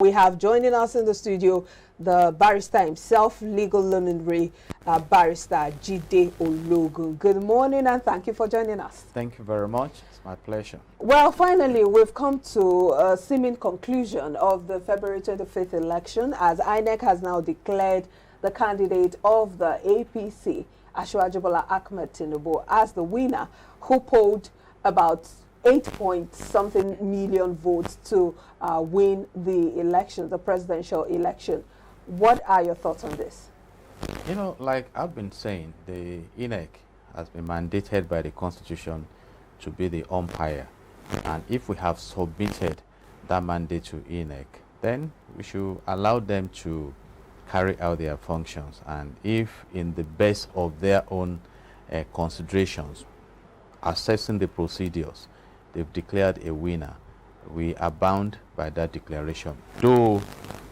We have joining us in the studio the barrister himself, legal luminary, barrister Jide Ologun. Good morning and thank you for joining us. Thank you very much. It's my pleasure. Well, finally, we've come to a seeming conclusion of the February 25th election, as INEC has now declared the candidate of the APC, Asiwaju Bola Tinubu, as the winner, who polled about 8-point-something million votes to win the election, the presidential election. What are your thoughts on this? You know, like I've been saying, the INEC has been mandated by the Constitution to be the umpire. And if we have submitted that mandate to INEC, then we should allow them to carry out their functions. And if in the best of their own considerations, assessing the procedures, they've declared a winner, we are bound by that declaration. Though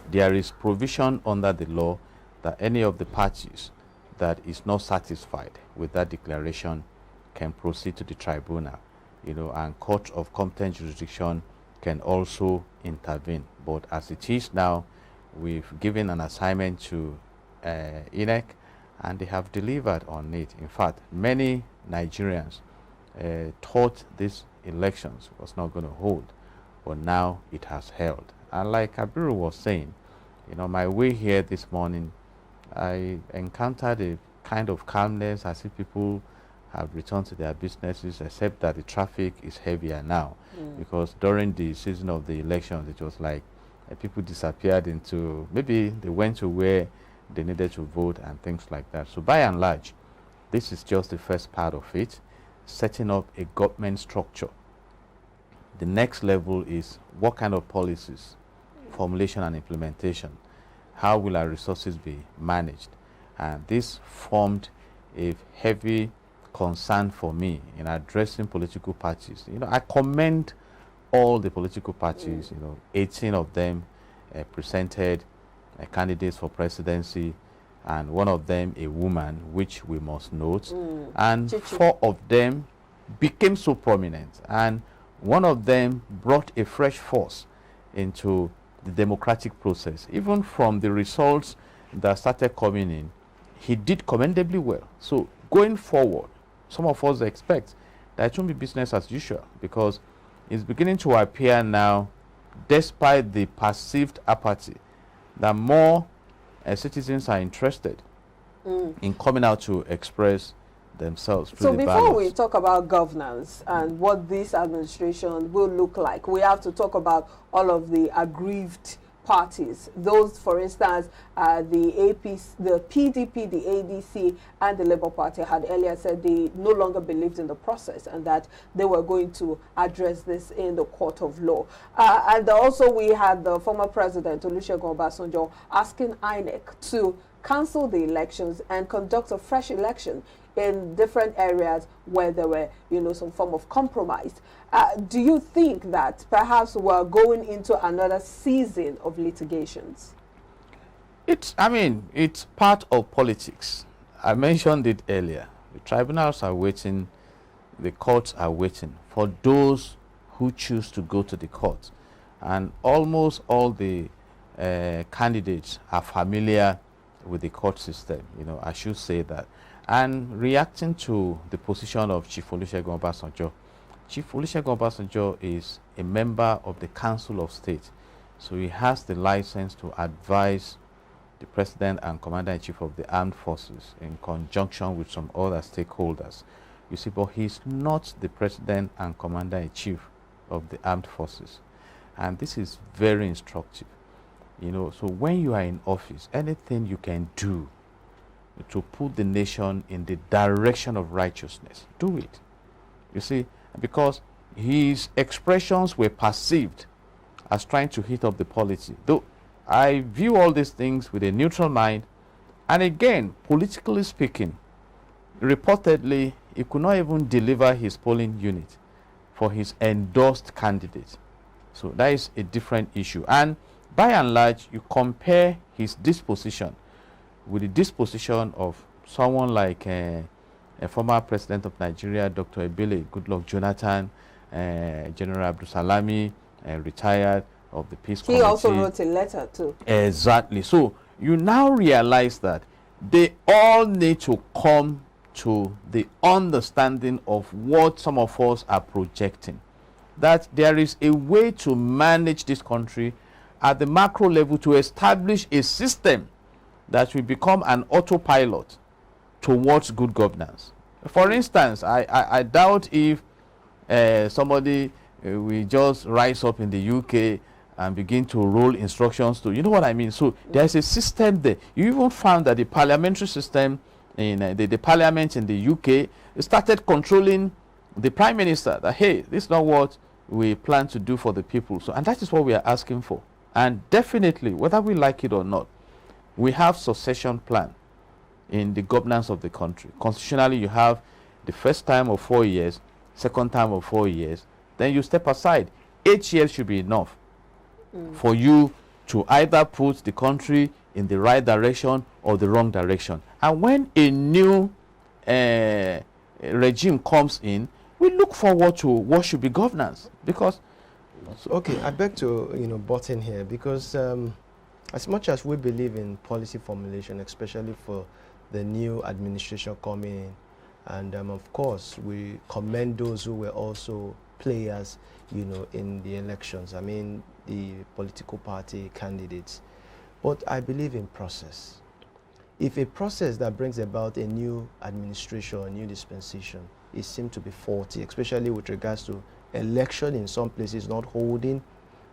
there is provision under the law that any of the parties that is not satisfied with that declaration can proceed to the tribunal, you know, and court of competent jurisdiction can also intervene. But as it is now, we've given an assignment to INEC, and they have delivered on it. In fact, many Nigerians thought this elections was not going to hold, but now it has held. And like Rabiu was saying, you know, my way here this morning, I encountered a kind of calmness, as if people have returned to their businesses, except that the traffic is heavier now. Because during the season of the elections, it was like people disappeared into, maybe they went to where they needed to vote and things like that. So by and large, this is just the first part of it, setting up a government structure. The next level is what kind of policies, formulation and implementation. How will our resources be managed? And this formed a heavy concern for me in addressing political parties. You know, I commend all the political parties, you know, 18 of them presented candidates for presidency, and one of them a woman, which we must note. And 4 of them became so prominent, and one of them brought a fresh force into the democratic process. Even from the results that started coming in, he did commendably well. So going forward, some of us expect that it won't be business as usual, because it's beginning to appear now, despite the perceived apathy, that more citizens are interested in coming out to express themselves. So before we talk about governance and what this administration will look like, we have to talk about all of the aggrieved parties. Those, for instance, the APC, the PDP, the ADC, and the Labour Party had earlier said they no longer believed in the process and that they were going to address this in the court of law. And also we had the former president, Olusegun Obasanjo, asking INEC to cancel the elections and conduct a fresh election in different areas where there were, you know, some form of compromise. Do you think that perhaps we're going into another season of litigations? I mean, it's part of politics. I mentioned it earlier. The tribunals are waiting, the courts are waiting for those who choose to go to the court. And almost all the candidates are familiar with the court system, you know, I should say that. And reacting to the position of Chief Olusegun Obasanjo, Chief Olusegun Obasanjo is a member of the Council of State, so he has the license to advise the President and Commander-in-Chief of the Armed Forces in conjunction with some other stakeholders. You see, but he's not the President and Commander-in-Chief of the Armed Forces. And this is very instructive. You know, so when you are in office, anything you can do to put the nation in the direction of righteousness, do it. You see, because his expressions were perceived as trying to hit up the polity. Though I view all these things with a neutral mind, and again, politically speaking, reportedly, he could not even deliver his polling unit for his endorsed candidate. So that is a different issue. And by and large, you compare his disposition with the disposition of someone like a former president of Nigeria, Dr. Goodluck Jonathan, General Abdul Salami, retired, of the Peace He Committee. also wrote a letter too. Exactly. So you now realize that they all need to come to the understanding of what some of us are projecting, that there is a way to manage this country at the macro level, to establish a system that will become an autopilot towards good governance. For instance, I doubt if somebody will just rise up in the UK and begin to roll instructions to, you know what I mean? So there's a system there. You even found that the parliamentary system in the parliament in the UK started controlling the prime minister, that, hey, this is not what we plan to do for the people. So, and that is what we are asking for. And definitely, whether we like it or not, we have succession plan in the governance of the country. Constitutionally, you have the first time of 4 years, second time of 4 years, then you step aside. 8 years should be enough for you to either put the country in the right direction or the wrong direction. And when a new regime comes in, we look forward to what should be governance. Because okay, I beg to butt in here, because as much as we believe in policy formulation, especially for the new administration coming in, and of course we commend those who were also players in the elections, I mean the political party candidates, but I believe in process. If a process that brings about a new administration, a new dispensation, it seemed to be faulty, especially with regards to election in some places not holding,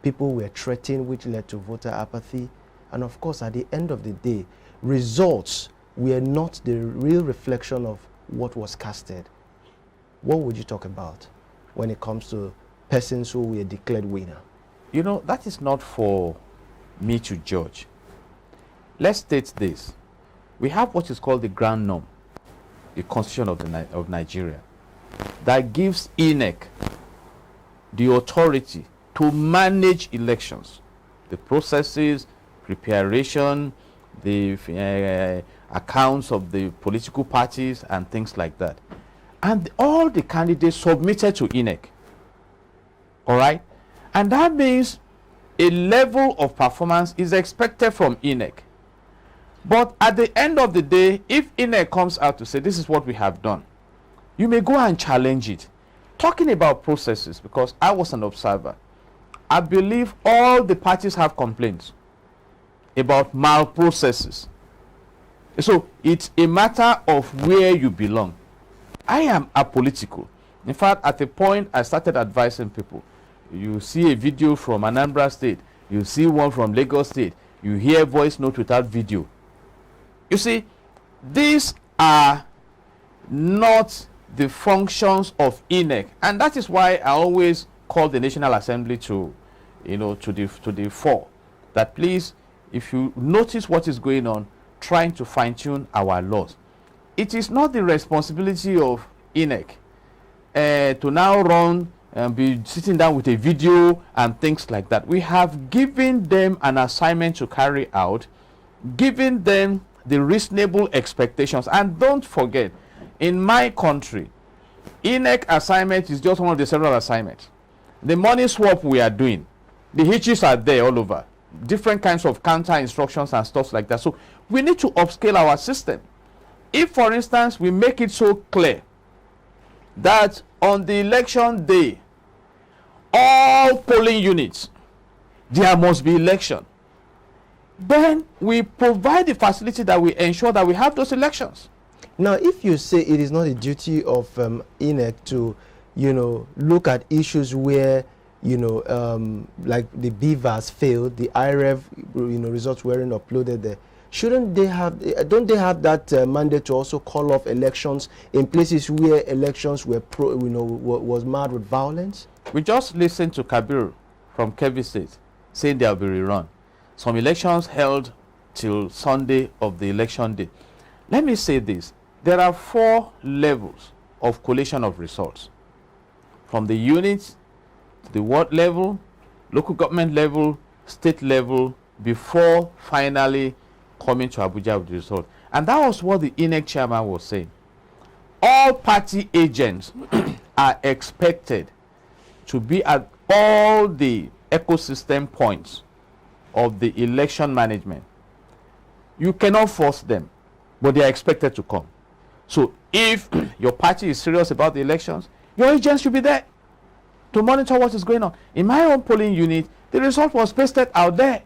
people were threatened, which led to voter apathy, and of course at the end of the day, results were not the real reflection of what was casted. What would you talk about when it comes to persons who were declared winner? you know, that is not for me to judge. Let's state this. We have what is called the Grand Norm, the Constitution of Nigeria, that gives INEC the authority to manage elections, the processes, preparation, the accounts of the political parties and things like that. And all the candidates submitted to INEC. All right? And that means a level of performance is expected from INEC. But at the end of the day, if INEC comes out to say, this is what we have done, you may go and challenge it. Talking about processes, because I was an observer, I believe all the parties have complaints about malprocesses. So it's a matter of where you belong. I am apolitical. In fact, at a point, I started advising people. You see a video from Anambra State, you see one from Lagos State, you hear voice note without video. You see, these are not the functions of INEC, and that is why I always call the National Assembly to the fore. That please, if you notice what is going on, trying to fine-tune our laws. It is not the responsibility of INEC to now run and be sitting down with a video and things like that. We have given them an assignment to carry out, giving them the reasonable expectations. And don't forget, in my country, INEC assignment is just one of the several assignments. The money swap we are doing, the hitches are there all over. Different kinds of counter instructions and stuff like that. So we need to upscale our system. If, for instance, we make it so clear that on the election day, all polling units, there must be election, then we provide the facility that we ensure that we have those elections. Now, if you say it is not a duty of INEC to, look at issues where, like the BVAS failed, the IREV, results weren't uploaded there, shouldn't they have, don't they have that mandate to also call off elections in places where elections were, was marred with violence? We just listened to Kabir from Kebbi State saying there will be rerun. Some elections held till Sunday of the election day. Let me say this. There are 4 levels of collation of results. From the units, to the ward level, local government level, state level, before finally coming to Abuja with the result. And that was what the INEC chairman was saying. All party agents are expected to be at all the ecosystem points of the election management. You cannot force them, but they are expected to come. So if your party is serious about the elections, your agents should be there to monitor what is going on. In my own polling unit, the result was pasted out there.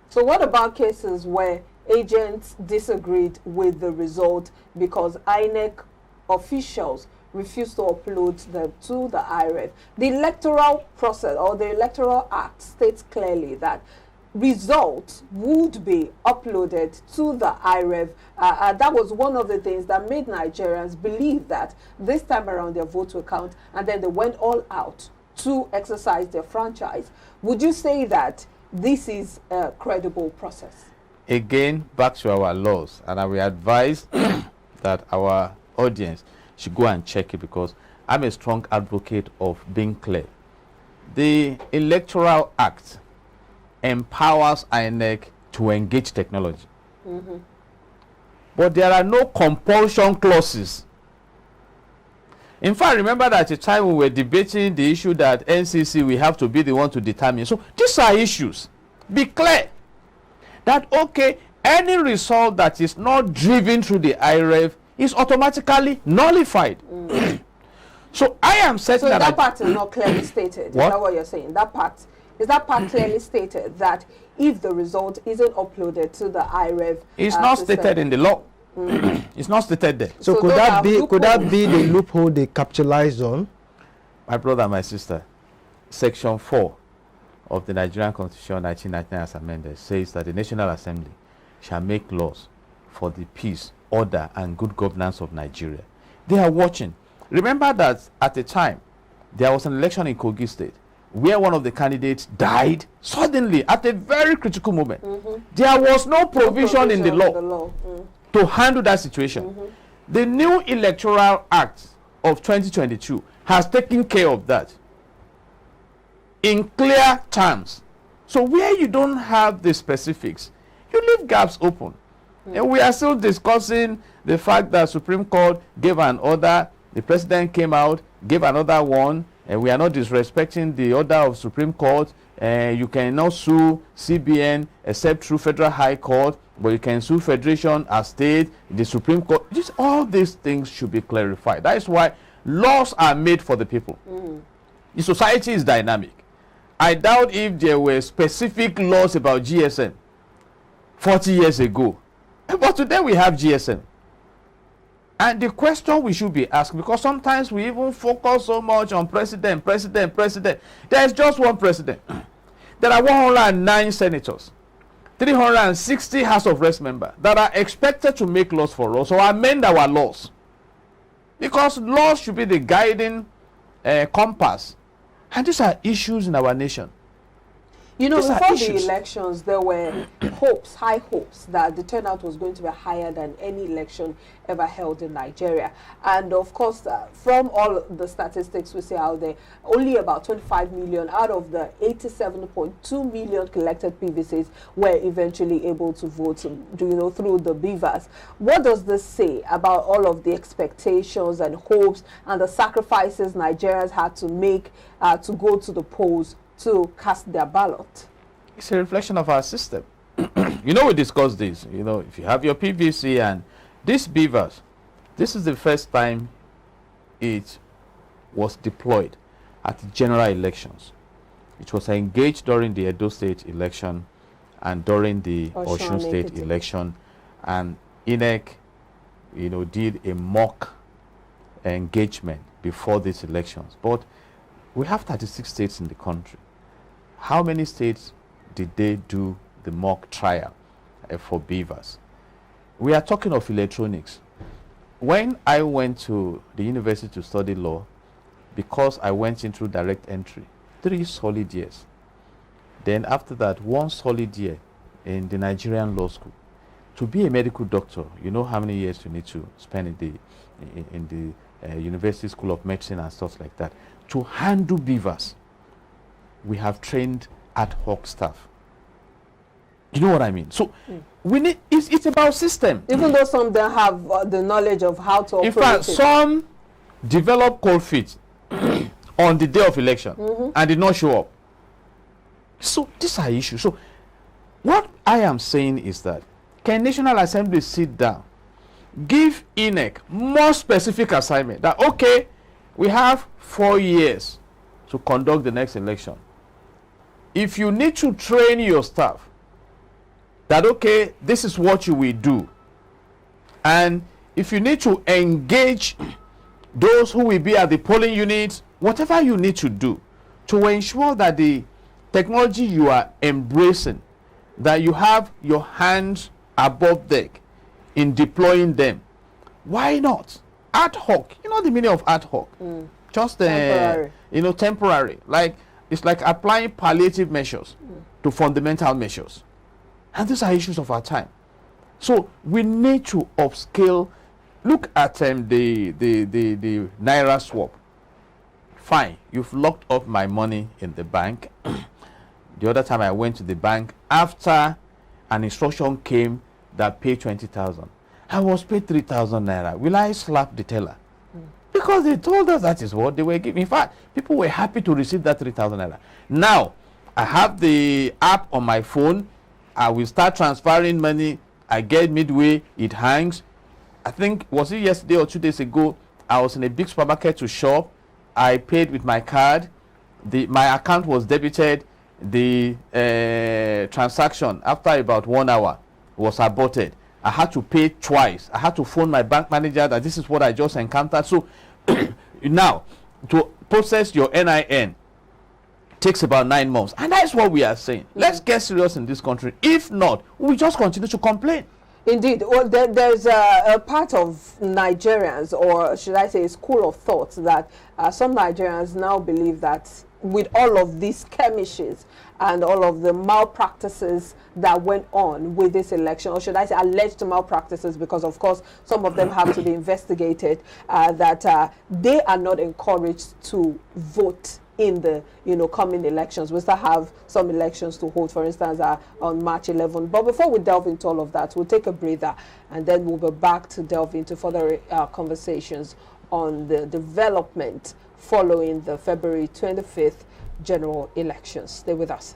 So what about cases where agents disagreed with the result because INEC officials refused to upload them to the IREF? The electoral process or the Electoral Act states clearly that results would be uploaded to the IREF. That was one of the things that made Nigerians believe that this time around their vote will count, and then they went all out to exercise their franchise. Would you say that this is a credible process? Again, back to our laws, and I will advise that our audience should go and check it, because I'm a strong advocate of being clear. The Electoral Act empowers INEC to engage technology. But there are no compulsion clauses. In fact, remember that at the time we were debating the issue that NCC, we have to be the one to determine. So these are issues. Be clear that, okay, any result that is not driven through the IREF is automatically nullified. So I am certain so that part is not clearly stated. What? Is that what you're saying? Is that part clearly stated that if the result isn't uploaded to the IREF, it's not stated in the law. It's not stated there. So could that be the loophole they capitalized on? My brother, my sister, Section 4 of the Nigerian Constitution 1999 as amended says that the National Assembly shall make laws for the peace, order, and good governance of Nigeria. They are watching. Remember that at the time, there was an election in Kogi State where one of the candidates died suddenly at a very critical moment. There was no provision in the law to handle that situation. The new Electoral Act of 2022 has taken care of that in clear terms. So where you don't have the specifics, you leave gaps open. And we are still discussing the fact that Supreme Court gave an order, the president came out, gave another one, and we are not disrespecting the order of Supreme Court. You cannot sue CBN except through Federal High Court, but you can sue Federation as state, the Supreme Court. All these things should be clarified. That is why laws are made for the people. The society is dynamic. I doubt if there were specific laws about GSM 40 years ago. But today we have GSM. And the question we should be asking, because sometimes we even focus so much on president. There is just one president. There are 109 senators, 360 House of Reps members that are expected to make laws for us or amend our laws. Because laws should be the guiding compass. And these are issues in our nation. You know, These are before the issues. elections, there were hopes, high hopes, that the turnout was going to be higher than any election ever held in Nigeria. And of course, from all the statistics we see out there, only about 25 million out of the 87.2 million collected PVCs were eventually able to vote, through the beavers. What does this say about all of the expectations and hopes and the sacrifices Nigerians had to make to go to the polls to cast their ballot? It's a reflection of our system. We discussed this. If you have your PVC and these beavers, this is the first time it was deployed at the general elections. It was engaged during the Edo State election and during the Osun State election. And INEC, did a mock engagement before these elections. But we have 36 states in the country. How many states did they do the mock trial for beavers? We are talking of electronics. When I went to the university to study law, because I went in through direct entry, 3 solid years. Then after that, 1 solid year in the Nigerian law school. To be a medical doctor, you know how many years you need to spend in the University School of Medicine and stuff like that. To handle beavers, we have trained ad hoc staff. You know what I mean? So we need, it's about system. Even though some don't have the knowledge of how to operate. In fact, some develop cold feet on the day of election and did not show up. So these are issues. So what I am saying is that can National Assembly sit down, give INEC more specific assignment that, okay, we have 4 years to conduct the next election. If you need to train your staff that, okay, this is what you will do, and if you need to engage those who will be at the polling units, whatever you need to do to ensure that the technology you are embracing, that you have your hands above deck in deploying them. Why not? Ad hoc. You know the meaning of ad hoc? Just temporary. Temporary. Like, it's like applying palliative measures to fundamental measures. And these are issues of our time. So we need to upscale. Look at the Naira swap. Fine, you've locked up my money in the bank. The other time I went to the bank, after an instruction came that pay 20,000, I was paid 3,000 naira. Will I slap the teller? Because they told us that is what they were giving. In fact, people were happy to receive that 3,000 naira. Now, I have the app on my phone. I will start transferring money. I get midway, it hangs. I think, was it yesterday or 2 days ago, I was in a big supermarket to shop. I paid with my card. My account was debited. The transaction, after about 1 hour, was aborted. I had to pay twice. I had to phone my bank manager that this is what I just encountered. So now, to process your NIN takes about 9 months. And that's what we are saying. Let's get serious in this country. If not, we just continue to complain. Indeed. Well, there's a part of Nigerians, or should I say a school of thought, that some Nigerians now believe that with all of these skirmishes and all of the malpractices that went on with this election, or should I say alleged malpractices, because of course some of them have to be investigated, that they are not encouraged to vote in the coming elections. We still have some elections to hold, for instance, on March 11. But before we delve into all of that, we'll take a breather, and then we'll be back to delve into further conversations on the development following the February 25th general elections. Stay with us.